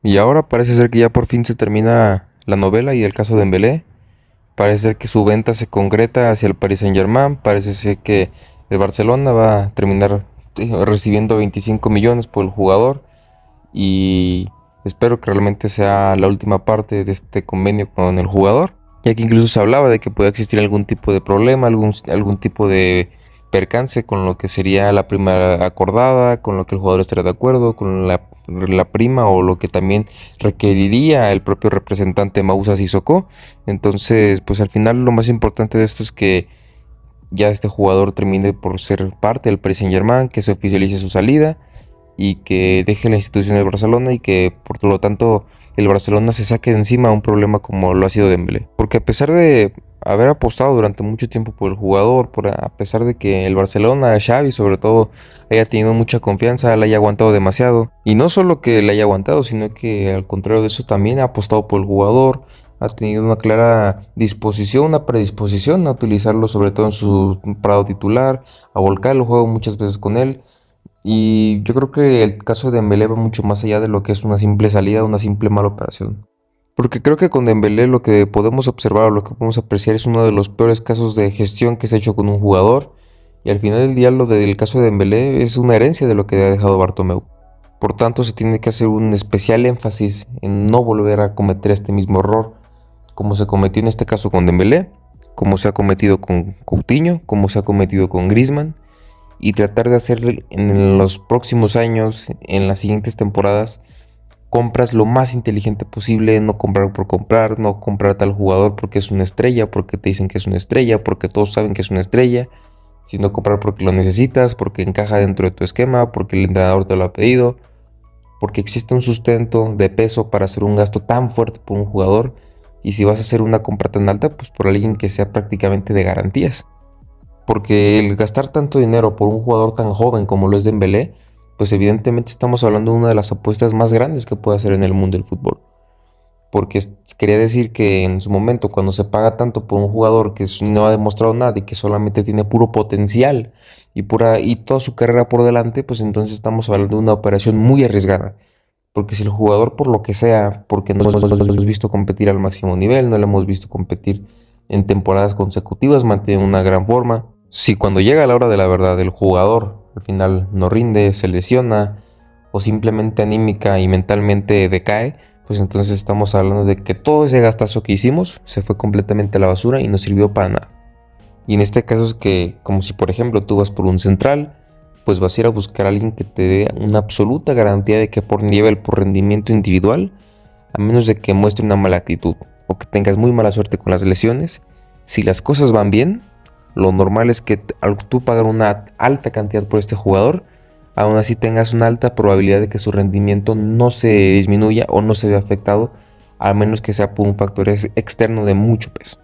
Y ahora parece ser que ya por fin se termina la novela y el caso de Dembélé. Parece ser que su venta se concreta hacia el Paris Saint-Germain. Parece ser que el Barcelona va a terminar recibiendo 25 millones por el jugador. Y espero que realmente sea la última parte de este convenio con el jugador, ya que incluso se hablaba de que puede existir algún tipo de problema, algún tipo de percance con lo que sería la prima acordada, con lo que el jugador estaría de acuerdo, con la prima o lo que también requeriría el propio representante Moussa Sissoko. Entonces, pues al final lo más importante de esto es que ya este jugador termine por ser parte del Paris Saint-Germain, que se oficialice su salida y que deje la institución del Barcelona y que por lo tanto el Barcelona se saque de encima un problema como lo ha sido Dembélé. Porque a pesar de haber apostado durante mucho tiempo por el jugador, a pesar de que el Barcelona, Xavi sobre todo, haya tenido mucha confianza, le haya aguantado demasiado. Y no solo que le haya aguantado, sino que al contrario de eso también ha apostado por el jugador, ha tenido una clara disposición, una predisposición a utilizarlo sobre todo en su parado titular, a volcar el juego muchas veces con él. Y yo creo que el caso de Dembélé va mucho más allá de lo que es una simple salida, una simple mala operación. Porque creo que con Dembélé lo que podemos observar o lo que podemos apreciar es uno de los peores casos de gestión que se ha hecho con un jugador. Y al final del día lo del caso de Dembélé es una herencia de lo que ha dejado Bartomeu. Por tanto, se tiene que hacer un especial énfasis en no volver a cometer este mismo error, como se cometió en este caso con Dembélé, como se ha cometido con Coutinho, como se ha cometido con Griezmann, y tratar de hacer en los próximos años, en las siguientes temporadas, compras lo más inteligente posible, no comprar por comprar, no comprar a tal jugador porque es una estrella, porque te dicen que es una estrella, porque todos saben que es una estrella, sino comprar porque lo necesitas, porque encaja dentro de tu esquema, porque el entrenador te lo ha pedido, porque existe un sustento de peso para hacer un gasto tan fuerte por un jugador, y si vas a hacer una compra tan alta, pues por alguien que sea prácticamente de garantías. Porque el gastar tanto dinero por un jugador tan joven como lo es Dembélé, pues evidentemente estamos hablando de una de las apuestas más grandes que puede hacer en el mundo del fútbol. Porque quería decir que en su momento, cuando se paga tanto por un jugador que no ha demostrado nada y que solamente tiene puro potencial y toda su carrera por delante, pues entonces estamos hablando de una operación muy arriesgada. Porque si el jugador, por lo que sea, porque no lo hemos visto competir al máximo nivel, no lo hemos visto competir en temporadas consecutivas, mantiene una gran forma. Si cuando llega la hora de la verdad el jugador al final no rinde, se lesiona o simplemente anímica y mentalmente decae, pues entonces estamos hablando de que todo ese gastazo que hicimos se fue completamente a la basura y no sirvió para nada. Y en este caso es que, como si por ejemplo tú vas por un central, pues vas a ir a buscar a alguien que te dé una absoluta garantía de que por nivel, por rendimiento individual, a menos de que muestre una mala actitud o que tengas muy mala suerte con las lesiones, si las cosas van bien, lo normal es que al tú pagar una alta cantidad por este jugador, aún así tengas una alta probabilidad de que su rendimiento no se disminuya o no se vea afectado, a menos que sea por un factor externo de mucho peso.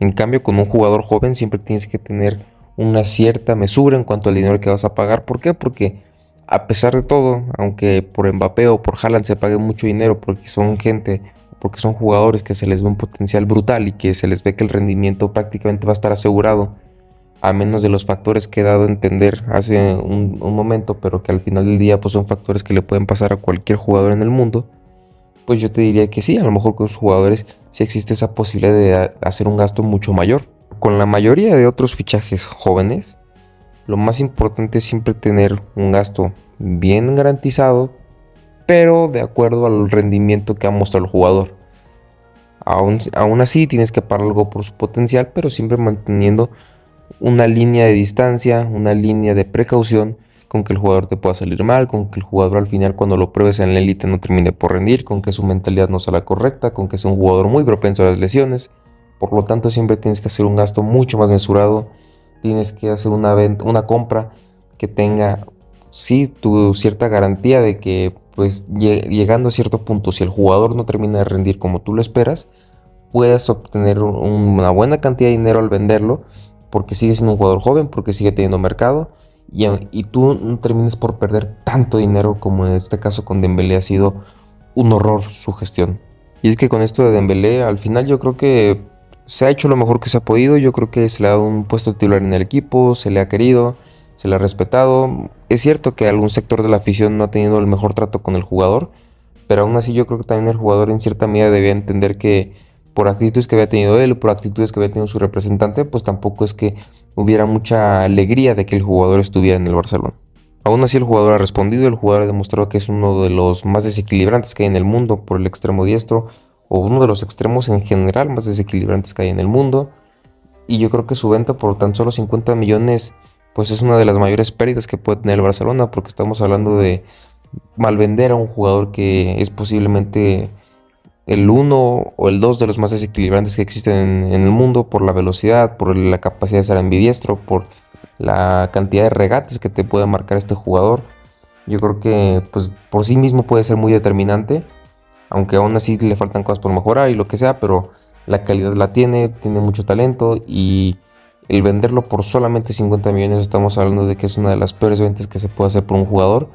En cambio, con un jugador joven siempre tienes que tener una cierta mesura en cuanto al dinero que vas a pagar. ¿Por qué? Porque a pesar de todo, aunque por Mbappé o por Haaland se pague mucho dinero porque son gente, porque son jugadores que se les ve un potencial brutal y que se les ve que el rendimiento prácticamente va a estar asegurado, a menos de los factores que he dado a entender hace un momento, pero que al final del día pues son factores que le pueden pasar a cualquier jugador en el mundo, pues yo te diría que sí, a lo mejor con los jugadores sí existe esa posibilidad de hacer un gasto mucho mayor. Con la mayoría de otros fichajes jóvenes, lo más importante es siempre tener un gasto bien garantizado, pero de acuerdo al rendimiento que ha mostrado el jugador. Aún así tienes que pagar algo por su potencial, pero siempre manteniendo una línea de distancia, una línea de precaución con que el jugador te pueda salir mal, con que el jugador al final cuando lo pruebes en la élite no termine por rendir, con que su mentalidad no sea la correcta, con que sea un jugador muy propenso a las lesiones. Por lo tanto, siempre tienes que hacer un gasto mucho más mesurado, tienes que hacer una compra que tenga, sí, tu cierta garantía de que, pues, llegando a cierto punto, si el jugador no termina de rendir como tú lo esperas, puedas obtener una buena cantidad de dinero al venderlo, porque sigue siendo un jugador joven, porque sigue teniendo mercado, y tú no termines por perder tanto dinero como en este caso con Dembélé ha sido un horror su gestión. Y es que con esto de Dembélé, al final yo creo que se ha hecho lo mejor que se ha podido. Yo creo que se le ha dado un puesto titular en el equipo, se le ha querido, se le ha respetado. Es cierto que algún sector de la afición no ha tenido el mejor trato con el jugador, pero aún así yo creo que también el jugador en cierta medida debía entender que por actitudes que había tenido él, por actitudes que había tenido su representante, pues tampoco es que hubiera mucha alegría de que el jugador estuviera en el Barcelona. Aún así el jugador ha respondido, el jugador ha demostrado que es uno de los más desequilibrantes que hay en el mundo por el extremo diestro, o uno de los extremos en general más desequilibrantes que hay en el mundo. Y yo creo que su venta por tan solo 50 millones, pues es una de las mayores pérdidas que puede tener el Barcelona, porque estamos hablando de malvender a un jugador que es posiblemente el uno o el dos de los más desequilibrantes que existen en el mundo, por la velocidad, por la capacidad de ser ambidiestro, por la cantidad de regates que te puede marcar este jugador. Yo creo que pues por sí mismo puede ser muy determinante, aunque aún así le faltan cosas por mejorar y lo que sea, pero la calidad la tiene mucho talento, y el venderlo por solamente 50 millones estamos hablando de que es una de las peores ventas que se puede hacer por un jugador.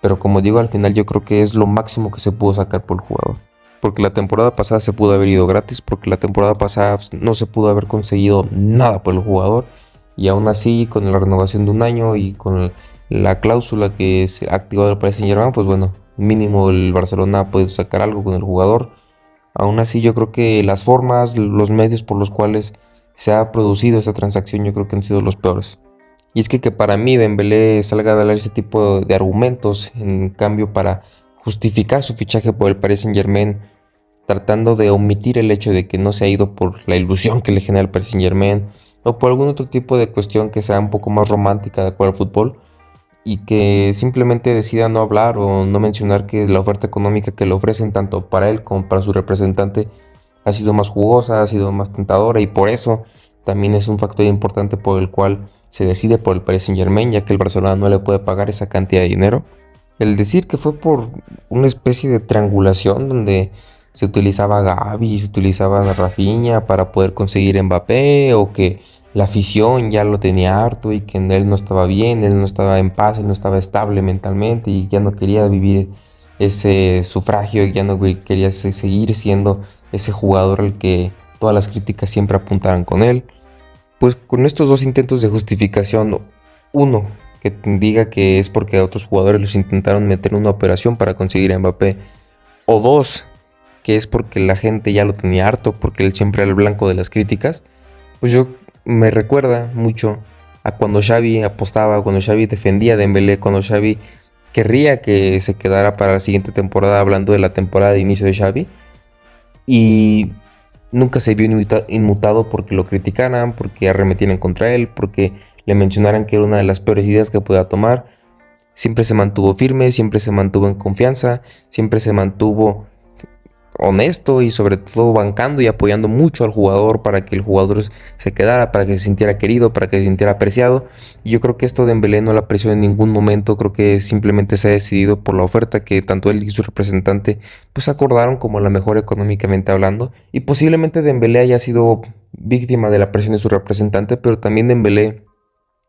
Pero como digo, al final yo creo que es lo máximo que se pudo sacar por el jugador. Porque la temporada pasada se pudo haber ido gratis, porque la temporada pasada pues, no se pudo haber conseguido nada por el jugador. Y aún así, con la renovación de un año y con la cláusula que se ha activado el Paris Saint-Germain, pues bueno, mínimo el Barcelona ha podido sacar algo con el jugador. Aún así, yo creo que las formas, los medios por los cuales se ha producido esa transacción, yo creo que han sido los peores. Y es que para mí Dembélé salga a dar ese tipo de argumentos en cambio para justificar su fichaje por el Paris Saint-Germain, tratando de omitir el hecho de que no se ha ido por la ilusión que le genera el Paris Saint-Germain, o por algún otro tipo de cuestión que sea un poco más romántica de acuerdo al fútbol, y que simplemente decida no hablar o no mencionar que la oferta económica que le ofrecen tanto para él como para su representante ha sido más jugosa, ha sido más tentadora, y por eso también es un factor importante por el cual se decide por el Paris Saint-Germain, ya que el Barcelona no le puede pagar esa cantidad de dinero. El decir que fue por una especie de triangulación donde se utilizaba a Gavi, se utilizaba a Rafinha para poder conseguir Mbappé, o que la afición ya lo tenía harto y que él no estaba bien, él no estaba en paz, él no estaba estable mentalmente y ya no quería vivir ese sufragio, ya no quería seguir siendo ese jugador al que todas las críticas siempre apuntaran con él. Pues con estos dos intentos de justificación, uno que diga que es porque otros jugadores los intentaron meter en una operación para conseguir a Mbappé, o dos, que es porque la gente ya lo tenía harto, porque él siempre era el blanco de las críticas, pues yo me recuerda mucho a cuando Xavi apostaba, cuando Xavi defendía a Dembélé, cuando Xavi querría que se quedara para la siguiente temporada, hablando de la temporada de inicio de Xavi, y nunca se vio inmutado porque lo criticaran, porque arremetieran contra él, porque le mencionaran que era una de las peores ideas que podía tomar. Siempre se mantuvo firme, siempre se mantuvo en confianza, siempre se mantuvo honesto y sobre todo bancando y apoyando mucho al jugador para que el jugador se quedara, para que se sintiera querido, para que se sintiera apreciado. Y yo creo que esto de Dembélé no lo apreció en ningún momento, creo que simplemente se ha decidido por la oferta que tanto él y su representante pues acordaron como la mejor económicamente hablando, y posiblemente Dembélé haya sido víctima de la presión de su representante, pero también Dembélé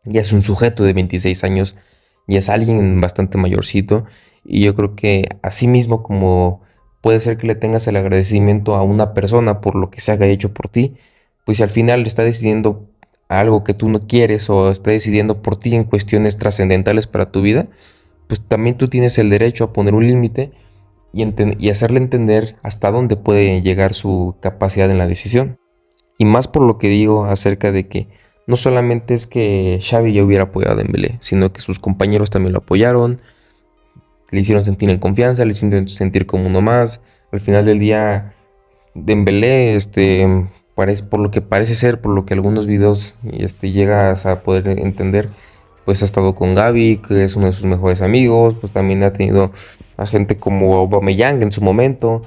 ya es un sujeto de 26 años, ya es alguien bastante mayorcito, y yo creo que así mismo como puede ser que le tengas el agradecimiento a una persona por lo que se haya hecho por ti, pues si al final está decidiendo algo que tú no quieres o está decidiendo por ti en cuestiones trascendentales para tu vida, pues también tú tienes el derecho a poner un límite y hacerle entender hasta dónde puede llegar su capacidad en la decisión. Y más por lo que digo acerca de que no solamente es que Xavi ya hubiera apoyado a Dembélé, sino que sus compañeros también lo apoyaron, le hicieron sentir en confianza, le hicieron sentir como uno más. Al final del día, Dembélé, por lo que parece ser, por lo que algunos videos llegas a poder entender, pues ha estado con Gavi, que es uno de sus mejores amigos, pues también ha tenido a gente como Aubameyang en su momento.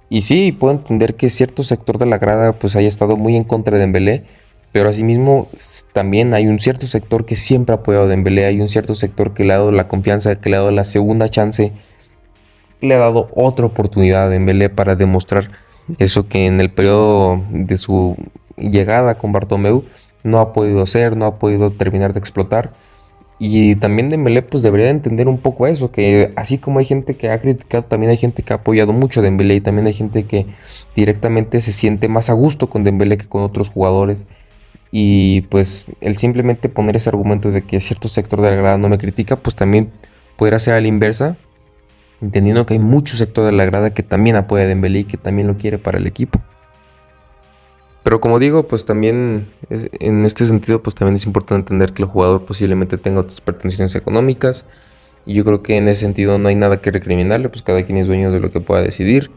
Y sí, puedo entender que cierto sector de la grada pues haya estado muy en contra de Dembélé, pero asimismo también hay un cierto sector que siempre ha apoyado a Dembélé, hay un cierto sector que le ha dado la confianza, que le ha dado la segunda chance, le ha dado otra oportunidad a Dembélé para demostrar eso que en el periodo de su llegada con Bartomeu no ha podido hacer, no ha podido terminar de explotar. Y también Dembélé pues debería entender un poco eso, que así como hay gente que ha criticado, también hay gente que ha apoyado mucho a Dembélé, y también hay gente que directamente se siente más a gusto con Dembélé que con otros jugadores. Y pues el simplemente poner ese argumento de que cierto sector de la grada no me critica, pues también podría ser a la inversa, entendiendo que hay mucho sector de la grada que también apoya a Dembélé y que también lo quiere para el equipo. Pero como digo, pues también en este sentido, pues también es importante entender que el jugador posiblemente tenga otras pretensiones económicas. Y yo creo que en ese sentido no hay nada que recriminarle, pues cada quien es dueño de lo que pueda decidir.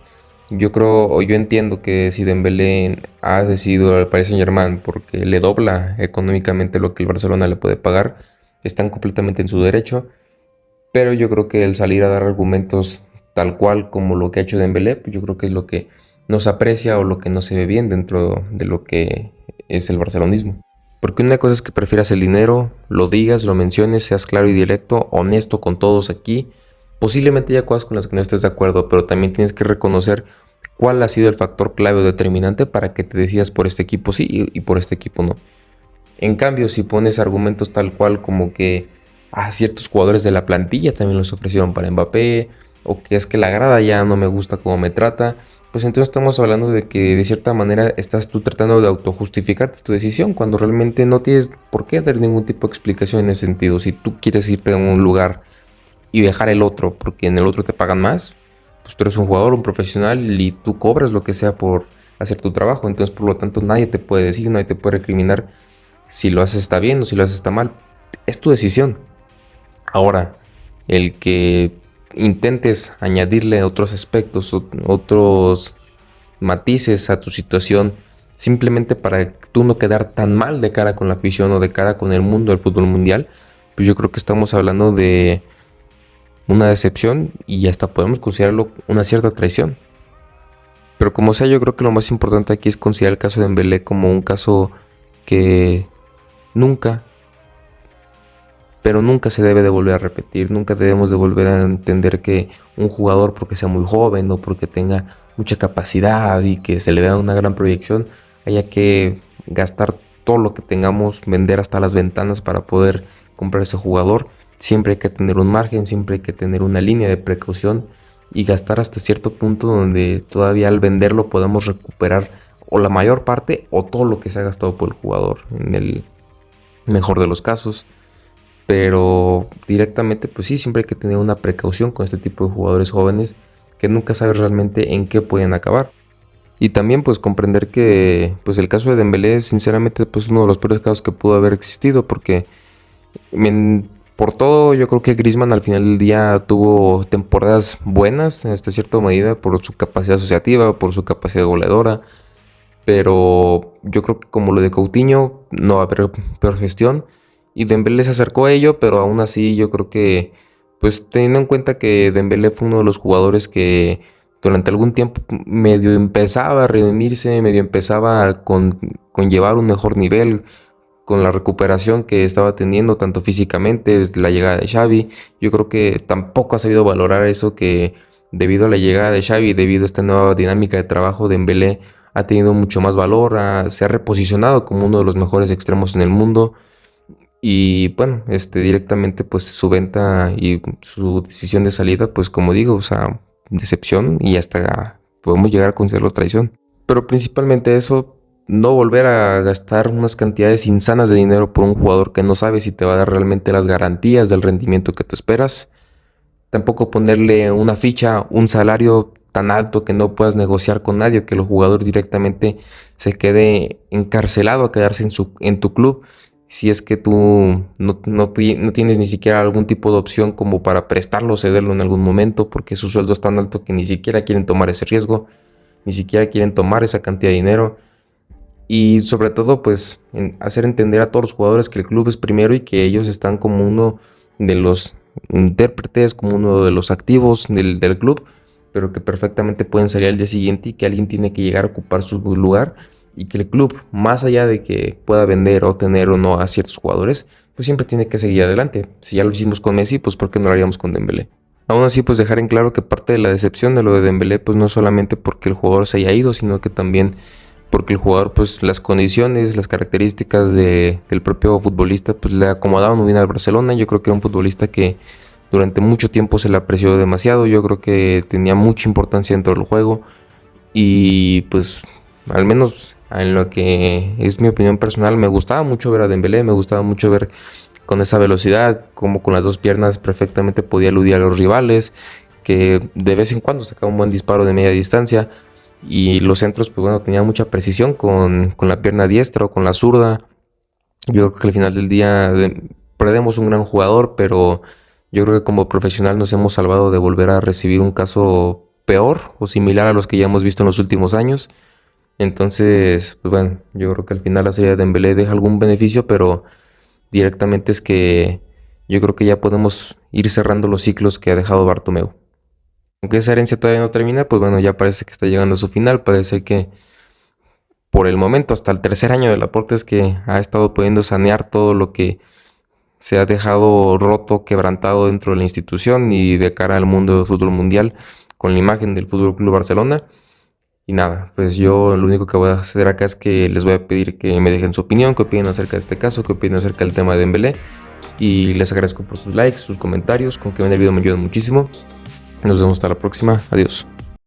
Yo creo, o yo entiendo que si Dembélé ha decidido al Paris Saint-Germain porque le dobla económicamente lo que el Barcelona le puede pagar, están completamente en su derecho. Pero yo creo que el salir a dar argumentos tal cual como lo que ha hecho Dembélé, pues yo creo que es lo que no se aprecia o lo que no se ve bien dentro de lo que es el barcelonismo. Porque una cosa es que prefieras el dinero, lo digas, lo menciones, seas claro y directo, honesto con todos aquí. Posiblemente haya cosas con las que no estés de acuerdo, pero también tienes que reconocer cuál ha sido el factor clave o determinante para que te decidas por este equipo sí y por este equipo no. En cambio, si pones argumentos tal cual como que a ciertos jugadores de la plantilla también los ofrecieron para Mbappé, o que es que la grada ya no me gusta cómo me trata, pues entonces estamos hablando de que de cierta manera estás tú tratando de autojustificarte tu decisión cuando realmente no tienes por qué dar ningún tipo de explicación en ese sentido. Si tú quieres irte a un lugar y dejar el otro porque en el otro te pagan más, pues tú eres un jugador, un profesional y tú cobras lo que sea por hacer tu trabajo. Entonces, por lo tanto, nadie te puede decir, nadie te puede recriminar si lo haces está bien o si lo haces está mal. Es tu decisión. Ahora, el que intentes añadirle otros aspectos, otros matices a tu situación, simplemente para tú no quedar tan mal de cara con la afición o de cara con el mundo del fútbol mundial, pues yo creo que estamos hablando de una decepción y hasta podemos considerarlo una cierta traición. Pero como sea, yo creo que lo más importante aquí es considerar el caso de Dembélé como un caso que nunca, pero nunca se debe de volver a repetir. Nunca debemos de volver a entender que un jugador, porque sea muy joven o porque tenga mucha capacidad y que se le vea una gran proyección, haya que gastar todo lo que tengamos, vender hasta las ventanas para poder comprar ese jugador. Siempre hay que tener un margen, siempre hay que tener una línea de precaución y gastar hasta cierto punto donde todavía al venderlo podamos recuperar o la mayor parte o todo lo que se ha gastado por el jugador en el mejor de los casos. Pero directamente, pues sí, siempre hay que tener una precaución con este tipo de jugadores jóvenes que nunca sabes realmente en qué pueden acabar. Y también pues comprender que pues el caso de Dembélé sinceramente pues uno de los peores casos que pudo haber existido porque por todo yo creo que Griezmann al final del día tuvo temporadas buenas en cierta medida por su capacidad asociativa, por su capacidad goleadora, pero yo creo que como lo de Coutinho no va a haber peor gestión y Dembélé se acercó a ello, pero aún así yo creo que pues teniendo en cuenta que Dembélé fue uno de los jugadores que durante algún tiempo medio empezaba a redimirse, medio empezaba a con llevar un mejor nivel con la recuperación que estaba teniendo tanto físicamente desde la llegada de Xavi. Yo creo que tampoco ha sabido valorar eso que debido a la llegada de Xavi, debido a esta nueva dinámica de trabajo de Dembélé, ha tenido mucho más valor, se ha reposicionado como uno de los mejores extremos en el mundo. Y bueno, directamente pues su venta y su decisión de salida, pues como digo, o sea, decepción y hasta podemos llegar a considerarlo traición. Pero principalmente eso, no volver a gastar unas cantidades insanas de dinero por un jugador que no sabe si te va a dar realmente las garantías del rendimiento que te esperas. Tampoco ponerle una ficha, un salario tan alto que no puedas negociar con nadie, que el jugador directamente se quede encarcelado a quedarse en tu club. Si es que tú no tienes ni siquiera algún tipo de opción como para prestarlo o cederlo en algún momento, porque su sueldo es tan alto que ni siquiera quieren tomar ese riesgo, ni siquiera quieren tomar esa cantidad de dinero. Y sobre todo, pues, hacer entender a todos los jugadores que el club es primero y que ellos están como uno de los intérpretes, como uno de los activos del club, pero que perfectamente pueden salir al día siguiente y que alguien tiene que llegar a ocupar su lugar y que el club, más allá de que pueda vender o tener o no a ciertos jugadores, pues siempre tiene que seguir adelante. Si ya lo hicimos con Messi, pues ¿por qué no lo haríamos con Dembélé? Aún así, pues dejar en claro que parte de la decepción de lo de Dembélé, pues no solamente porque el jugador se haya ido, sino que también porque el jugador, pues las condiciones, las características del propio futbolista, pues le acomodaban muy bien al Barcelona. Yo creo que era un futbolista que durante mucho tiempo se le apreció demasiado. Yo creo que tenía mucha importancia dentro del juego y pues al menos en lo que es mi opinión personal, me gustaba mucho ver a Dembélé, me gustaba mucho ver con esa velocidad, como con las dos piernas perfectamente podía eludir a los rivales, que de vez en cuando sacaba un buen disparo de media distancia. Y los centros, pues bueno, tenía mucha precisión con la pierna diestra o con la zurda. Yo creo que al final del día perdemos un gran jugador, pero yo creo que como profesional nos hemos salvado de volver a recibir un caso peor o similar a los que ya hemos visto en los últimos años. Entonces, pues bueno, yo creo que al final la salida de Dembélé deja algún beneficio, pero directamente es que yo creo que ya podemos ir cerrando los ciclos que ha dejado Bartomeu. Aunque esa herencia todavía no termina, pues bueno, ya parece que está llegando a su final. Parece que por el momento, hasta el tercer año de Laporte, es que ha estado pudiendo sanear todo lo que se ha dejado roto, quebrantado dentro de la institución y de cara al mundo del fútbol mundial con la imagen del Fútbol Club Barcelona. Y nada, pues yo lo único que voy a hacer acá es que les voy a pedir que me dejen su opinión, qué opinan acerca de este caso, qué opinan acerca del tema de Dembélé. Y les agradezco por sus likes, sus comentarios, con que ven el video me ayudan muchísimo. Nos vemos hasta la próxima. Adiós.